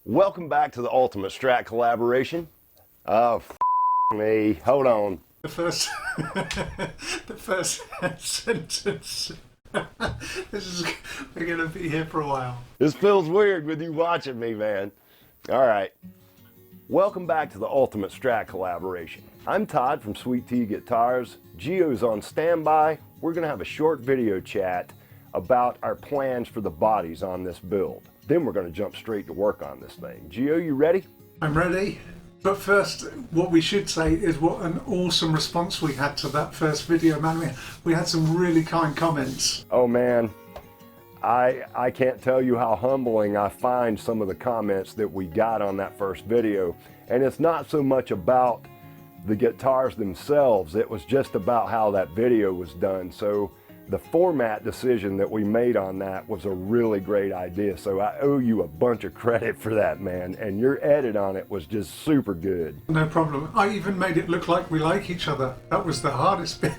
Welcome back to the Ultimate Strat collaboration. Oh, me. Hold on. The first sentence. We're gonna be here for a while. This feels weird with you watching me, man. All right. Welcome back to the Ultimate Strat collaboration. I'm Todd from Sweet Tea Guitars. Gio's on standby. We're gonna have a short video chat about our plans for the bodies on this build. Then we're gonna jump straight to work on this thing. Gio, you ready? I'm ready. But first, what we should say is what an awesome response we had to that first video, man. We had some really kind comments. Oh man, I can't tell you how humbling I find some of the comments that we got on that first video. And it's not so much about the guitars themselves, it was just about how that video was done. So the format decision that we made on that was a really great idea. So I owe you a bunch of credit for that, man. And your edit on it was just super good. No problem. I even made it look like we like each other. That was the hardest bit.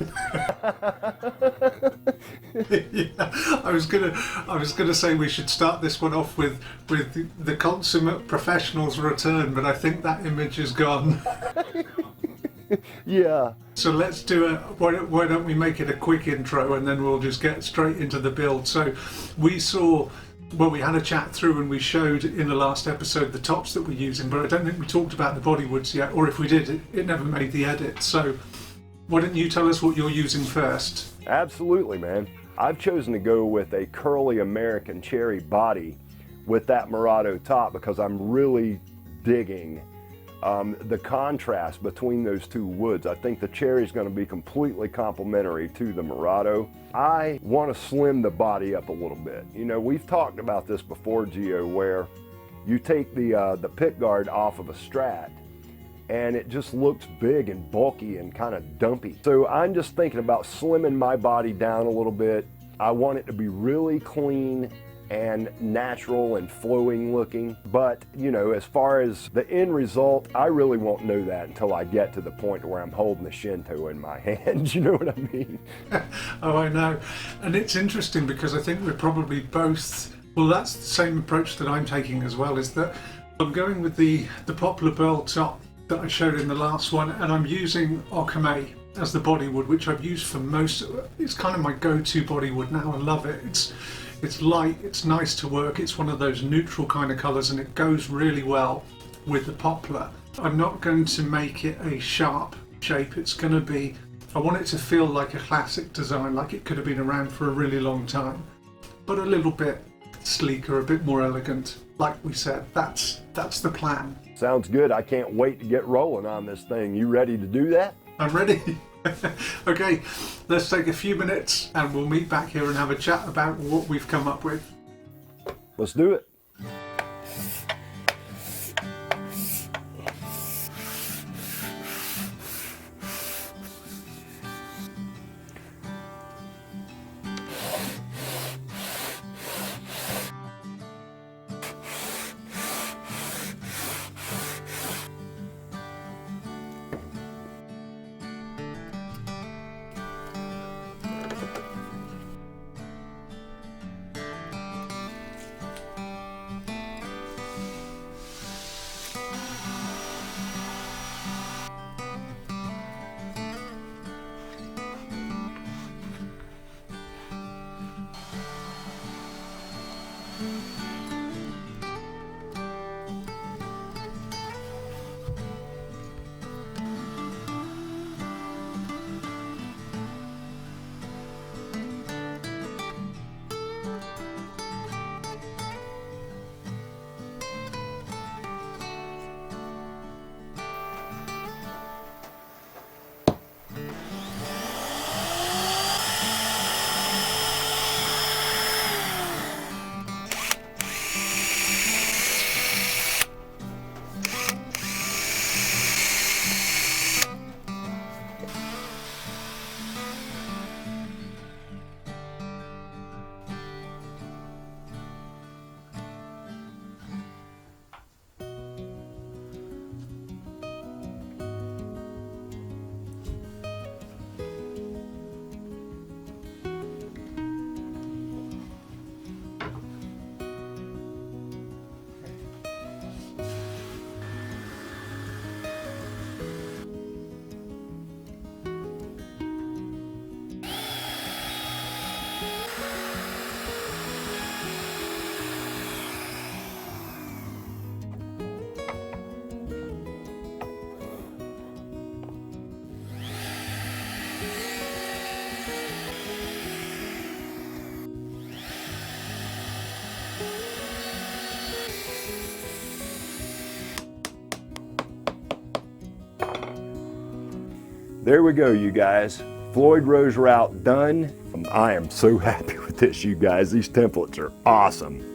Yeah, I was gonna say we should start this one off with the consummate professional's return, but I think that image is gone. Yeah. So let's do why don't we make it a quick intro and then we'll just get straight into the build. So we had a chat through and we showed in the last episode the tops that we're using, but I don't think we talked about the bodywoods yet, or if we did, it never made the edit. So why don't you tell us what you're using first? Absolutely, man. I've chosen to go with a curly American Cherry body with that Morado top because I'm really digging the contrast between those two woods. I think the cherry is going to be completely complementary to the Morado. I want to slim the body up a little bit. You know, we've talked about this before, Gio, where you take the pick guard off of a Strat and it just looks big and bulky and kind of dumpy. So I'm just thinking about slimming my body down a little bit. I want it to be really clean and natural and flowing looking. But, you know, as far as the end result, I really won't know that until I get to the point where I'm holding the Shinto in my hands, you know what I mean? Oh, I know. And it's interesting because I think we're probably both, well, that's the same approach that I'm taking as well, is that I'm going with the Poplar Burl top that I showed in the last one, and I'm using Okoume as the bodywood, which I've used for most, it's kind of my go-to bodywood now. I love it. It's light, it's nice to work, it's one of those neutral kind of colours and it goes really well with the poplar. I'm not going to make it a sharp shape, it's going to be, I want it to feel like a classic design, like it could have been around for a really long time, but a little bit sleeker, a bit more elegant. Like we said, that's the plan. Sounds good. I can't wait to get rolling on this thing. You ready to do that? I'm ready. Okay, let's take a few minutes and we'll meet back here and have a chat about what we've come up with. Let's do it. There we go, you guys. Floyd Rose route done. I am so happy with this, you guys. These templates are awesome.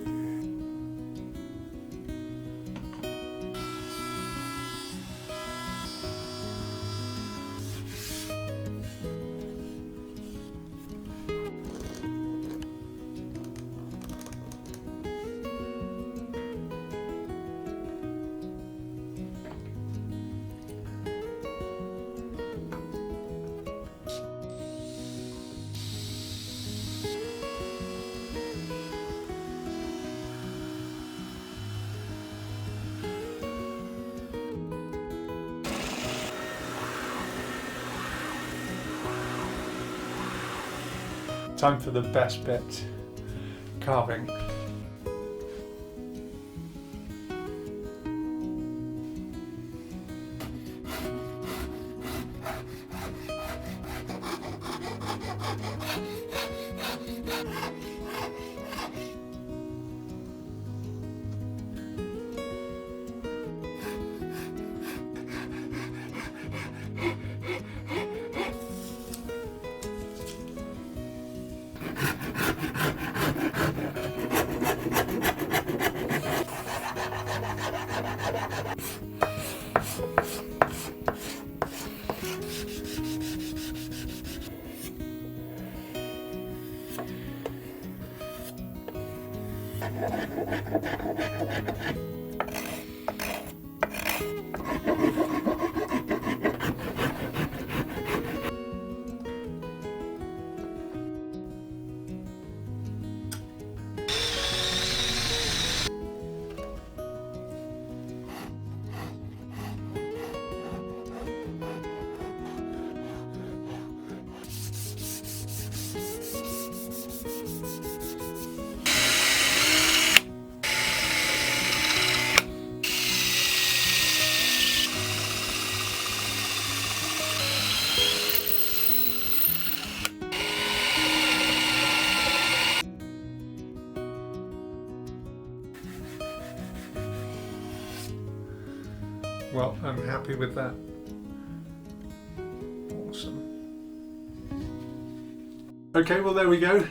Time for the best bit, carving. Well, I'm happy with that. Awesome. Okay, well there we go.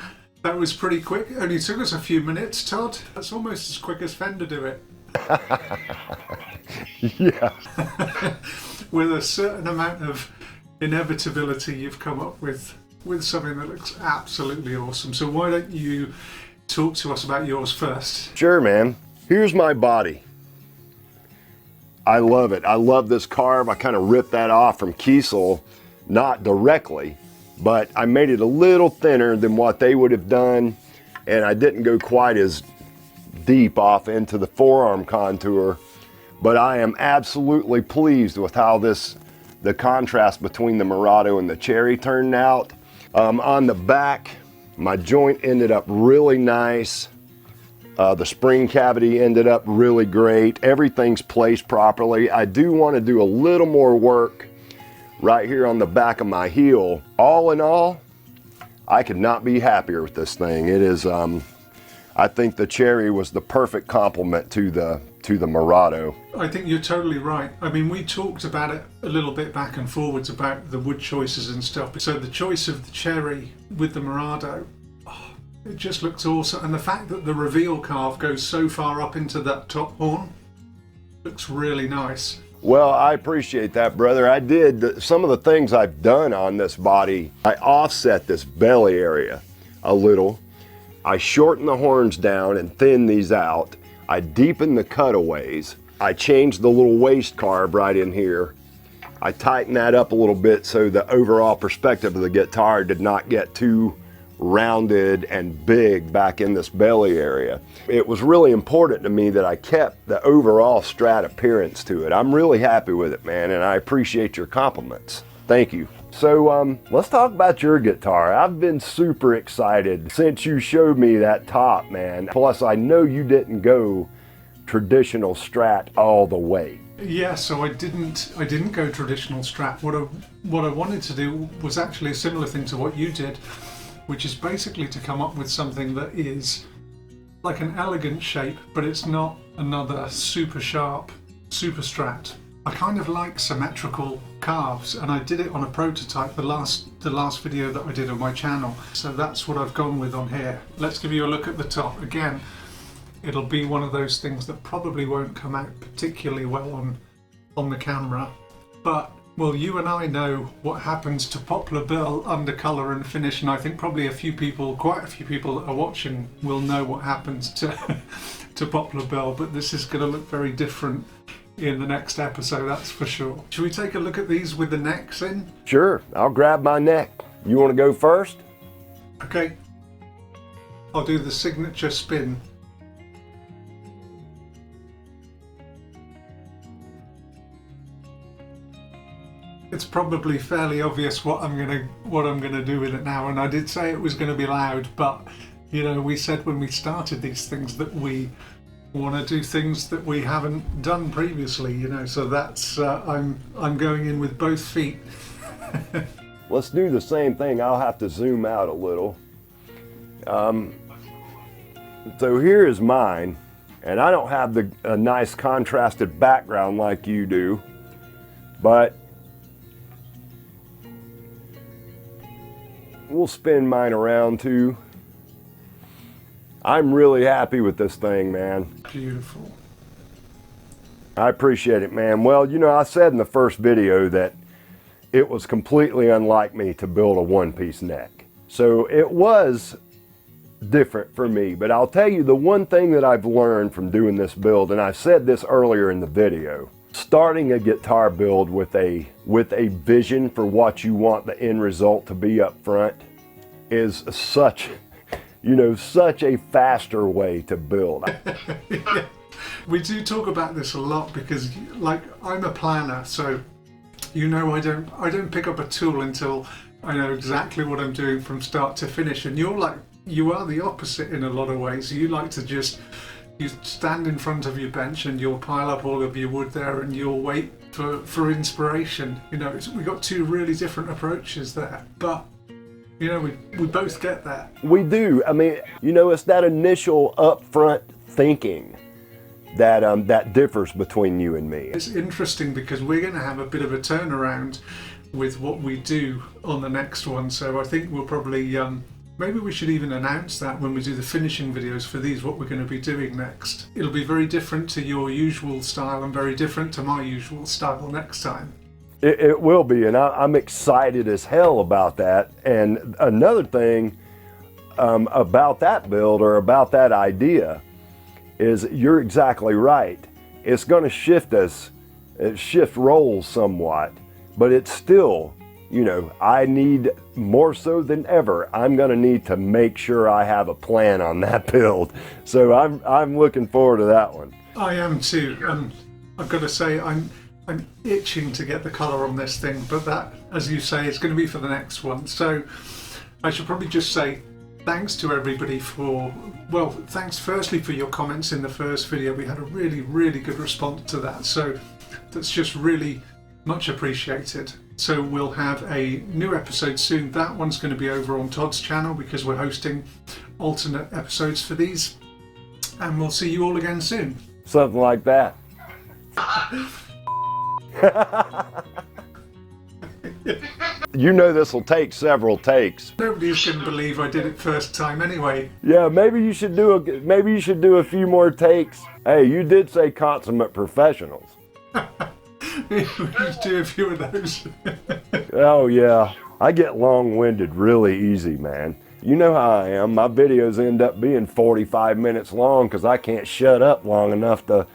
That was pretty quick. Only took us a few minutes, Todd. That's almost as quick as Fender do it. Yeah. With a certain amount of inevitability, you've come up with something that looks absolutely awesome. So why don't you talk to us about yours first? Sure, man. Here's my body. I love it. I love this carve. I kind of ripped that off from Kiesel, not directly, but I made it a little thinner than what they would have done, and I didn't go quite as deep off into the forearm contour, but I am absolutely pleased with how the contrast between the Morado and the Cherry turned out. On the back, my joint ended up really nice. The spring cavity ended up really great. Everything's placed properly. I do want to do a little more work right here on the back of my heel. All in all, I could not be happier with this thing. It is, I think the Cherry was the perfect complement to the Morado. I think you're totally right. I mean, we talked about it a little bit back and forwards about the wood choices and stuff. So the choice of the Cherry with the Morado, it just looks awesome, and the fact that the reveal carve goes so far up into that top horn looks really nice. Well, I appreciate that, brother. I did some of the things I've done on this body. I offset this belly area a little. I shorten the horns down and thin these out. I deepen the cutaways. I changed the little waist carve right in here. I tightened that up a little bit so the overall perspective of the guitar did not get too rounded and big back in this belly area. It was really important to me that I kept the overall Strat appearance to it. I'm really happy with it, man, and I appreciate your compliments. Thank you. So let's talk about your guitar. I've been super excited since you showed me that top, man. Plus, I know you didn't go traditional Strat all the way. Yeah, so I didn't go traditional Strat. What I wanted to do was actually a similar thing to what you did, which is basically to come up with something that is like an elegant shape, but it's not another super sharp super Strat. I kind of like symmetrical carves, and I did it on a prototype, the last video that I did on my channel. So that's what I've gone with on here. Let's give you a look at the top. Again, it'll be one of those things that probably won't come out particularly well on the camera, but well, you and I know what happens to Poplar Burl under colour and finish, and I think probably quite a few people that are watching will know what happens to to Poplar Burl, but this is going to look very different in the next episode, that's for sure. Should we take a look at these with the necks in? Sure, I'll grab my neck. You want to go first? Okay. I'll do the signature spin. It's probably fairly obvious what I'm gonna do with it now, and I did say it was gonna be loud, but you know, we said when we started these things that we want to do things that we haven't done previously, you know, so that's I'm going in with both feet. Let's do the same thing. I'll have to zoom out a little. So here is mine, and I don't have a nice contrasted background like you do, but we'll spin mine around too. I'm really happy with this thing, man. Beautiful. I appreciate it, man. Well, you know, I said in the first video that it was completely unlike me to build a one-piece neck. So it was different for me, but I'll tell you the one thing that I've learned from doing this build, and I said this earlier in the video, starting a guitar build with a vision for what you want the end result to be up front is such a faster way to build. Yeah. We do talk about this a lot because, like, I'm a planner, so you know I don't pick up a tool until I know exactly what I'm doing from start to finish. And you are the opposite in a lot of ways. You like to you stand in front of your bench and you'll pile up all of your wood there and you'll wait for inspiration. You know, we've got two really different approaches there, but you know, we both get that. We do. I mean, you know, it's that initial upfront thinking that differs between you and me. It's interesting because we're going to have a bit of a turnaround with what we do on the next one. So I think we'll probably, maybe we should even announce that when we do the finishing videos for these, what we're going to be doing next. It'll be very different to your usual style and very different to my usual style next time. It will be, and I'm excited as hell about that. And another thing about that build or about that idea is you're exactly right. It's going to shift roles somewhat, but it's still, you know, I need more so than ever. I'm going to need to make sure I have a plan on that build. So I'm looking forward to that one. I am too, and I've got to say I'm itching to get the colour on this thing, but that, as you say, is going to be for the next one. So I should probably just say thanks to everybody thanks firstly for your comments in the first video. We had a really, really good response to that. So that's just really much appreciated. So we'll have a new episode soon. That one's going to be over on Todd's channel because we're hosting alternate episodes for these. And we'll see you all again soon. Something like that. You know this will take several takes. Nobody's going to believe I did it first time anyway. Yeah, maybe you should do a few more takes. Hey, you did say consummate professionals. We just do a few of those. Oh yeah, I get long-winded really easy, man. You know how I am. My videos end up being 45 minutes long because I can't shut up long enough to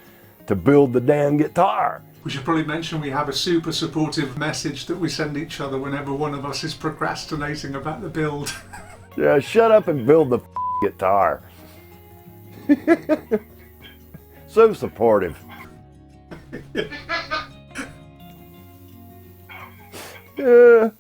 build the damn guitar. We should probably mention we have a super supportive message that we send each other whenever one of us is procrastinating about the build. Yeah, shut up and build the guitar. So supportive. Yeah.